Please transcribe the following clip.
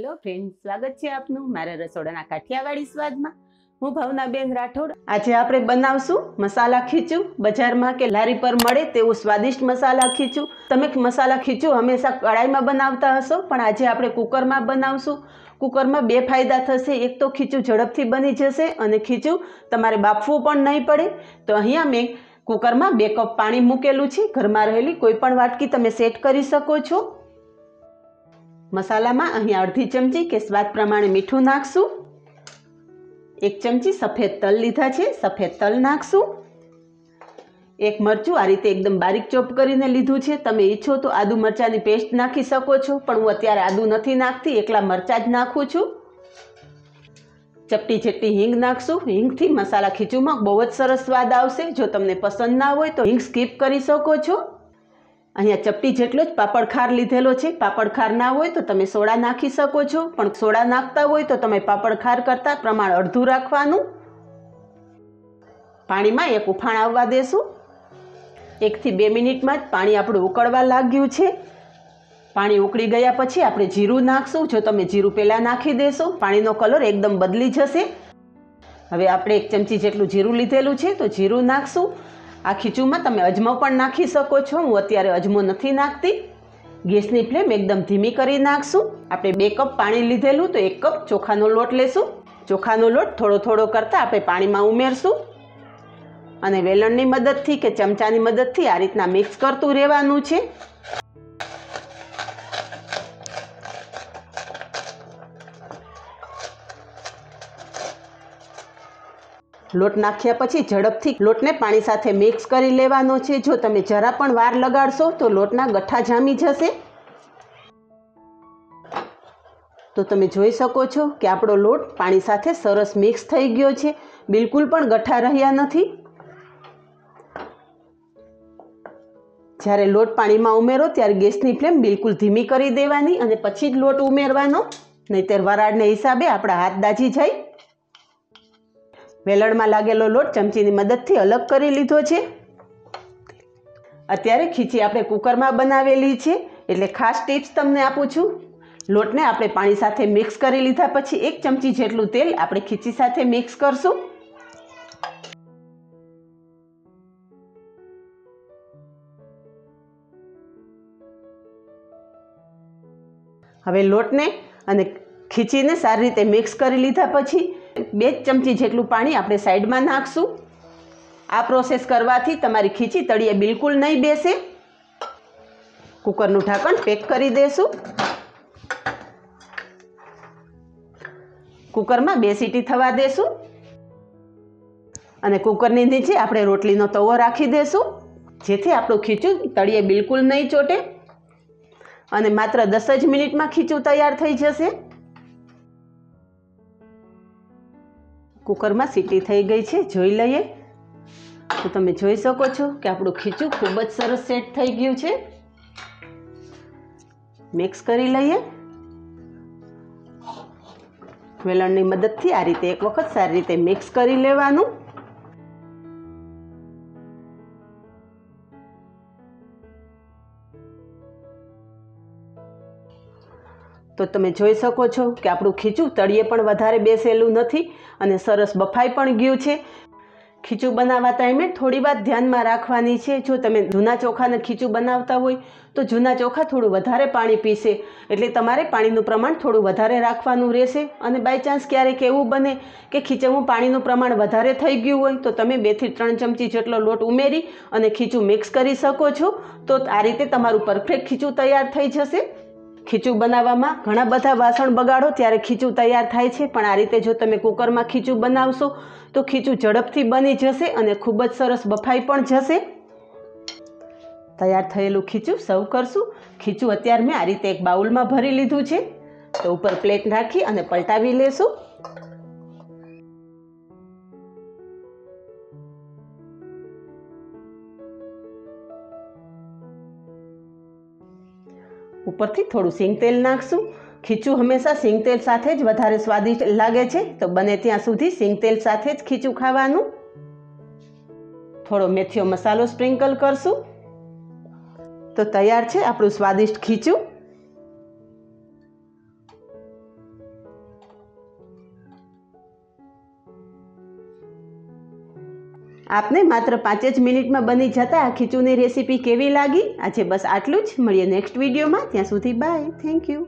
Hello friends, स्वागत है आपनु मारा रसोडाना काठियावाड़ी स्वादमां। हूँ भावनाबेन राठोड। आज आपणे बनावशुं मसाला खीचू। बजारमां के लारी पर मळे तेवुं स्वादिष्ट मसाला खीचू। तमे मसाला खीचू हमेशा कढ़ाईमां बनावता हशो, पण आज आपणे कुकरमां बनावशुं। कुकरमां बे फायदा थशे। एक तो खीचू झड़पथी बनी जशे अने खीचू तमारे बाफवुं पण नहीं पड़े। तो अहींया मैं कुकरमां 2 कप पाणी मूकेलुं छे। घरमां रहेली कोईपण वाटकी तमे सेट करी शको छो। मसाला में अहीं अर्धी चमची के स्वाद प्रमाणे मीठू नाखशुं। 1 चमची सफेद तल लीधा छे, सफेद तल नाखशुं। 1 मरचुं आ रीते एकदम बारीक चॉप करीने लीधुं छे। तमे ईच्छो तो आदू मरचानी पेस्ट नाखी शको छो, पण हूँ अत्यारे आदू नथी नाखती, एकला मरचा ज नाखुं छुं। चपटी जेटली हींग नाखशुं। हींगथी मसाला खीचूमां बहु ज सरस स्वाद आवशे। जो तमने पसंद ना होय तो हींग स्कीप करी शको छो। अहींया चपटी जेटलो ज पापड़ खार लीधेलो छे। पापड़ खार ना होय तो तमे सोडा नाखी शको छो, पण सोडा नाखता होय तो तमे पापड़ खार करता प्रमाण अर्धुं राखवानुं। पाणीमां 1 उफाण आववा देशुं। 1 થી 2 मिनिटमां ज पाणी आपणुं उकळवा लाग्युं छे। पाणी उकળી गया पछी आपणे जीरुं नाखशुं। जो तमे जीरुं पहेला नाखी देशो पाणीनो कलर एकदम बदली जशे। हवे आपणे 1 चमची जेटલું जीरुं लीधेलुं छे तो जीरुं नाखशुं। आ खीचूमां तमे अजमो पण नाखी शको छो। हूँ अत्यारे अजमो नथी नाखती। गैसनी फ्लेम एकदम धीमी करी नाखशुं। आपणे 2 कप पाणी लीधेलुं तो 1 कप चोखानो लोट लेशुं। चोखानो लोट थोड़ो थोड़ो करता आपणे पाणीमां उमेरशुं अने वेलणनी मददथी के चमचानी मददथी आ रीतना मिक्स करतुं रहेवानुं छे। लोट नाख्या पछी झड़पथी लोटने पाणी साथे मिक्स करी लेवानो छे। जो तमे जरा पण वार लगाड़शो तो लोटना गठ्ठा जामी जशे। तो तमे जोई शको छो कि आपणो लोट पाणी साथे सरस मिक्स थई गयो छे। बिलकुल पण गठ्ठा रह्या नथी। ज्यारे लोट पाणीमां उमेरो त्यारे गैसनी फ्लेम बिलकुल धीमी करी देवानी अने पछी ज लोट उमेरवानो, नहीतर वराळने हिसाबे आपणा हाथ दाजी जाय। वेलणमां लागेलो लोट चमचीनी मददथी अलग करी लीधो छे। अत्यारे खीची आपणे कुकरमां बनावेली छे, एटले खास टिप्स तमने आपुं छुं। लोटने आपणे पाणी साथे मिक्स करी लीधा पछी 1 चमची जेटલું तेल आपणे खीची साथे मिक्स करशुं। हवे लोटने अने खीचीने सारी रीते मिक्स करी लीधा पछी 2 चमची जेटલું पाणी आपणे साइडमां नाखशुं। आ प्रोसेस करवाथी तमारी खीची तळिये बिलकुल नहीं बेसे। कुकरनुं ढांकण पेक करी देशुं। कुकरमां 2 सीटी थवा देशुं अने कुकरनी नीचे आपणे रोटलीनो तवो राखी देशुं, जेथी आपणुं खीचुं तळिये बिलकुल नहीं ચોટે अने मात्र 10 ज मिनिटमां खीचुं तैयार थई जशे। कुकर में सीटी थई गई है, जोई लईए तो तमे जोई शको छो कि आपणुं खीचुं खूब ज सरस सेट थई गयुं छे। मिक्स करी लईए। वेलणनी मददथी आ रीते एक वखत सारी रीते मिक्स करी लेवानुं। तो तमे जोई शको छो कि आपणुं खीचुं तळिये पण वधारे बेसेलुं नथी अने सरस बफाई पण गयुं छे। खीचुं बनाववा टाइमे थोड़ी वात ध्यानमां राखवानी छे। जो तमे जूना चोखाने खीचुं बनावता होय तो जूना चोखा थोड़ुं वधारे पाणी पीशे, एटले तमारे पाणीनुं प्रमाण थोड़ुं वधारे राखवानुं रहेशे। अने बाय चांस क्यारेक एवुं बने कि खीचामां पाणीनुं प्रमाण वधारे थई गयुं होय तो तमे 2 થી 3 चमची जेटलो लोट उमेरी अने खीचुं मिक्स करी शको छो। तो आ रीते तमारुं परफेक्ट खीचुं तैयार थई जशे। खीचुं बनाववामां घणा बधा वासण बगाड़ो त्यारे खीचुं तैयार थाय छे, पण आ रीते जो तमे कुकरमां खीचुं बनावशो तो खीचुं झड़पथी बनी जशे अने खूब ज सरस बफाई पण जशे। तैयार थयेलुं खीचुं सर्व करशुं। खीचुं अत्यारे मैं आ रीते एक बाउलमां भरी लीधुं छे, तो उपर प्लेट राखी अने पलटावी लेशुं। उपरथी थोड़ुं सींग तेल नाखशुं। खीचुं हमेशा सींग तेल साथे ज वधारे स्वादिष्ट लागे छे, तो बने त्यां सुधी सींग तेल साथे ज खीचुं खावानुं। थोड़ो मेथियो मसालो स्प्रिंकल करशुं तो तैयार छे आपणुं स्वादिष्ट खीचुं। આપને માત્ર 5 જ મિનિટમાં બની જતા આ ખીચુની રેસીપી કેવી લાગી? આજે બસ આટલું જ. મળીએ નેક્સ્ટ વિડીયોમાં. ત્યાં સુધી બાય. Thank you.